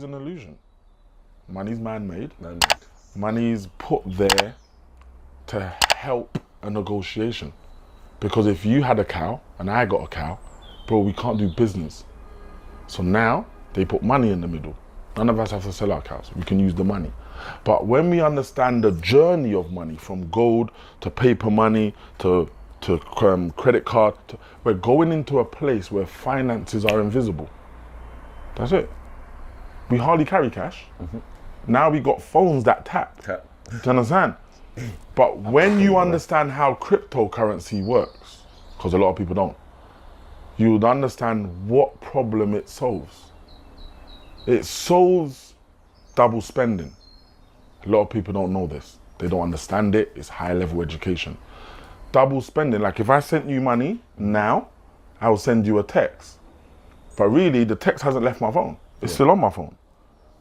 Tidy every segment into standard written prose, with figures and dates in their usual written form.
an illusion. Money's man-made. Man-made. Money's put there to help a negotiation. Because if you had a cow and I got a cow, bro, we can't do business. So now they put money in the middle. None of us have to sell our cows. We can use the money. But when we understand the journey of money, from gold to paper money to credit card, we're going into a place where finances are invisible. That's it. We hardly carry cash. Now we got phones that tap. Do you understand? But when you understand how cryptocurrency works, because a lot of people don't, you would understand what problem it solves. It solves double spending. A lot of people don't know this. They don't understand it. It's high level education. Double spending, like if I sent you money now, I will send you a text. But really, the text hasn't left my phone. It's still on my phone.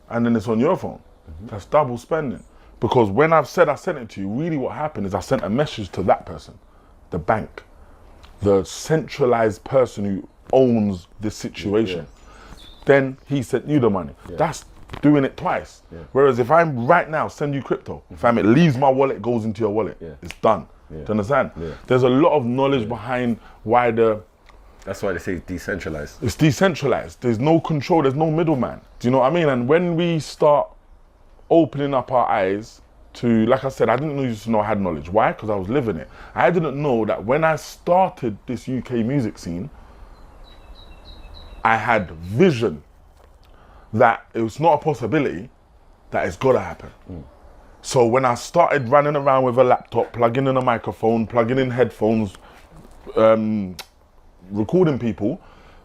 And then it's on your phone. That's double spending. Because when I've said I sent it to you, really what happened is I sent a message to that person, the bank, the centralized person who owns this situation. Then he sent you the money. That's doing it twice. Whereas if I'm right now send you crypto, fam, it leaves my wallet, goes into your wallet. It's done. Do you understand? There's a lot of knowledge behind why that's why they say decentralized. It's decentralized. There's no control, there's no middleman. Do you know what I mean? And when we start opening up our eyes to, like I said, I didn't used to know I had knowledge. Why? Because I was living it. I didn't know that when I started this UK music scene, I had vision that it was not a possibility, that it's gotta happen. So when I started running around with a laptop, plugging in a microphone, plugging in headphones, recording people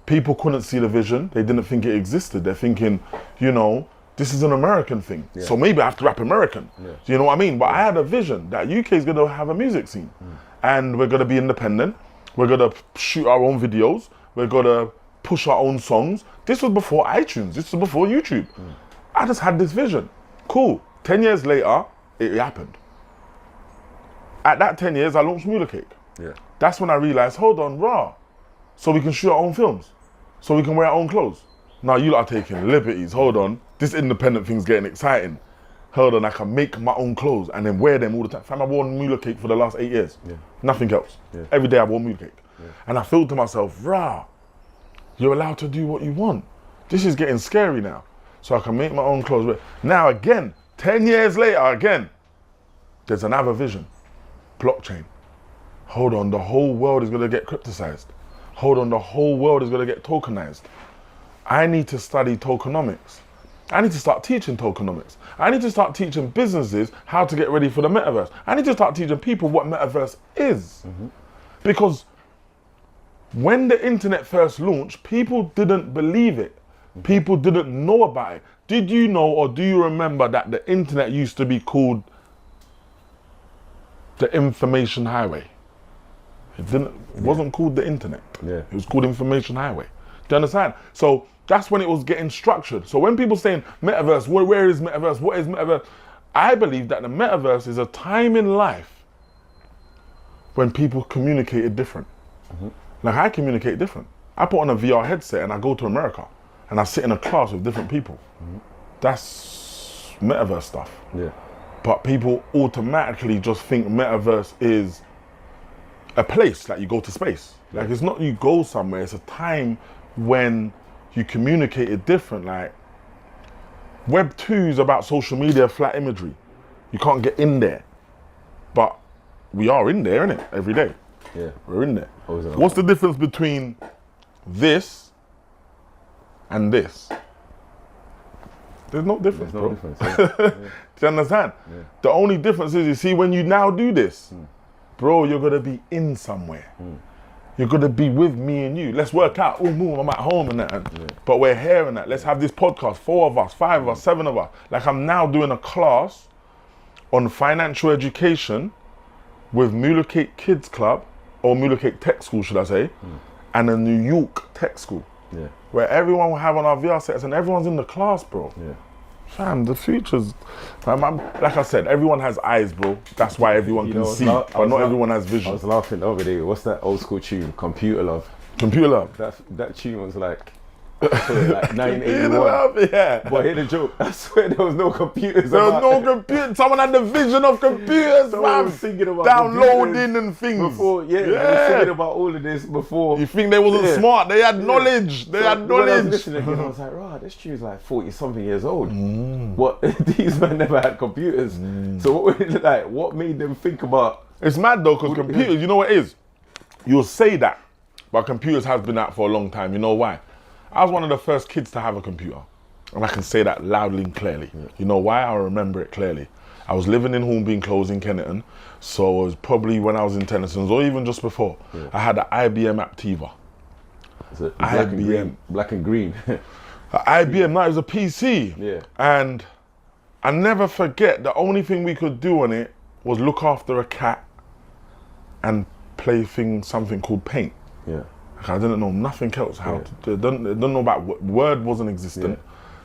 couldn't see the vision. They didn't think it existed. They're thinking, you know, this is an American thing. So maybe I have to rap American. Do you know what I mean? But I had a vision that UK is gonna have a music scene. And we're gonna be independent. We're gonna shoot our own videos. We're gonna push our own songs. This was before iTunes. This was before YouTube. I just had this vision. Cool. 10 years later, it happened. At that 10 years, I launched Mula Cake. That's when I realized, hold on, raw. So we can shoot our own films. So we can wear our own clothes. Now you lot are taking liberties. Hold on. This independent thing's getting exciting. Hold on, I can make my own clothes and then wear them all the time. Fam, I've worn Mula Cake for the last 8 years. Nothing else. Every day I've worn Mula Cake. And I feel to myself, rah, you're allowed to do what you want. This is getting scary now. So I can make my own clothes. Now again, 10 years later, again, there's another vision. Blockchain. Hold on, the whole world is gonna get cryptocized. Hold on, the whole world is gonna get tokenized. I need to study tokenomics. I need to start teaching tokenomics. I need to start teaching businesses how to get ready for the metaverse. I need to start teaching people what metaverse is. Because when the internet first launched, people didn't believe it. People didn't know about it. Did you know, or do you remember that the internet used to be called the information highway? It wasn't called the internet. It was called information highway. Do you understand? So that's when it was getting structured. So when people saying metaverse, where is metaverse? What is metaverse? I believe that the metaverse is a time in life when people communicated different. Like I communicate different. I put on a VR headset and I go to America and I sit in a class with different people. That's metaverse stuff. But people automatically just think metaverse is a place, like you go to space. Like it's not you go somewhere, it's a time when you communicated different. Like Web 2 is about social media, flat imagery. You can't get in there. But we are in there, innit? Every day. We're in there. What's the difference between this and this? There's no difference, bro. Do you understand? The only difference is, you see, when you now do this, bro, you're gonna be in somewhere. You're gonna be with me and you. Let's work out. I'm at home and that. But we're here and that. Let's have this podcast. 4 of us, 5 of us, 7 of us. Like I'm now doing a class on financial education with Mula Cake Kids Club, or Mula Cake Tech School, should I say, and a New York Tech School. Where everyone will have on our VR sets and everyone's in the class, bro. Fam, the future's, like I said, everyone has eyes, bro. That's why everyone can see, but not everyone has vision. I was laughing the other day. What's that old school tune? Computer Love. Computer Love. That tune was like, So like 1981. Yeah. But hear the joke. I swear there was no computers. There was no computer. Someone had the vision of computers, Someone man. was thinking about Downloading computers and things. before. Yeah, they were thinking about all of this before. You think they wasn't smart? They had knowledge. They had When I was knowledge. listening again, I was like, right, this tune's like 40-something years old. But these men never had computers. So what made them think about? It's mad though, because computers, you know what it is? You'll say that, but computers have been out for a long time. You know why? I was one of the first kids to have a computer. And I can say that loudly and clearly. Yeah. You know why? I remember it clearly. I was living in Hornbeam Close in Kennington, so it was probably when I was in Tennyson's or even just before. Yeah. I had an IBM Aptiva. Black and green. IBM, no, it was a PC. Yeah. And I never forget, the only thing we could do on it was look after a cat and play something called Paint. Yeah. I didn't know nothing else. Didn't know about Word wasn't existent,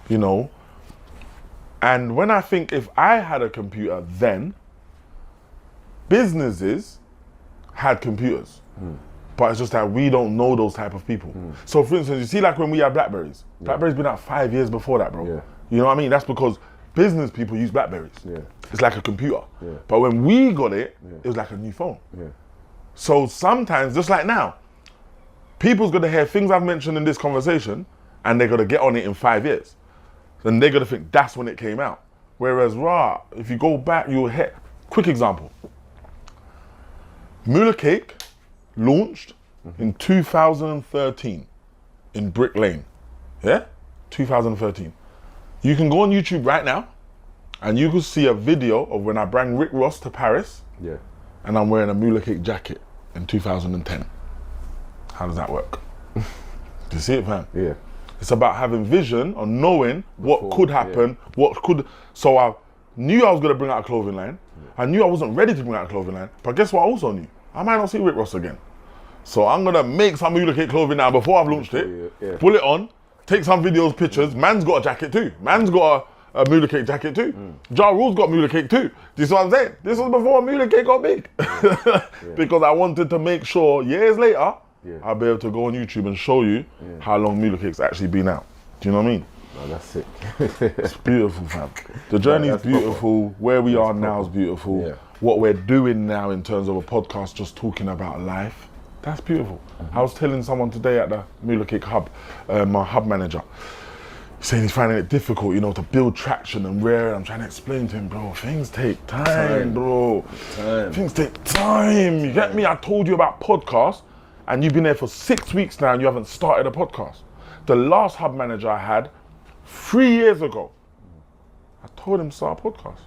you know. And when I think if I had a computer then, businesses had computers. But it's just that we don't know those type of people. So for instance, you see like when we had Blackberries. Blackberries been out 5 years before that, bro. Yeah. You know what I mean? That's because business people use Blackberries. Yeah. It's like a computer. Yeah. But when we got it, it was like a new phone. Yeah. So sometimes, just like now, people's gonna hear things I've mentioned in this conversation and they're gonna get on it in 5 years. And they're gonna think that's when it came out. Whereas if you go back, you'll hear, quick example. Moolah Cake launched in 2013 in Brick Lane. Yeah? 2013. You can go on YouTube right now and you can see a video of when I brought Rick Ross to Paris. Yeah. And I'm wearing a Moolah Cake jacket in 2010. How does that work? Do you see it, fam? Yeah. It's about having vision on knowing what could happen, So I knew I was gonna bring out a clothing line. I knew I wasn't ready to bring out a clothing line, but guess what I also knew? I might not see Rick Ross again. So I'm gonna make some Moolah Cake clothing now before I've launched it, pull it on, take some videos, pictures. Man's got a jacket too. Man's got a Moolah Cake jacket too. Ja Rule's got Moolah Cake too. Do you see what I'm saying? This was before Moolah Cake got big. Because I wanted to make sure years later, I'll be able to go on YouTube and show you how long Moolah Cake's actually been out. Do you know what I mean? No, that's sick. It's beautiful, fam. The journey's beautiful. Where we are now is beautiful. Yeah. What we're doing now in terms of a podcast, just talking about life, that's beautiful. I was telling someone today at the Moolah Cake hub, my hub manager, saying he's finding it difficult, you know, to build traction and I'm trying to explain to him, bro, things take time, bro. Things take time. You get me? I told you about podcasts and you've been there for 6 weeks now and you haven't started a podcast. The last hub manager I had 3 years ago, I told him to start a podcast.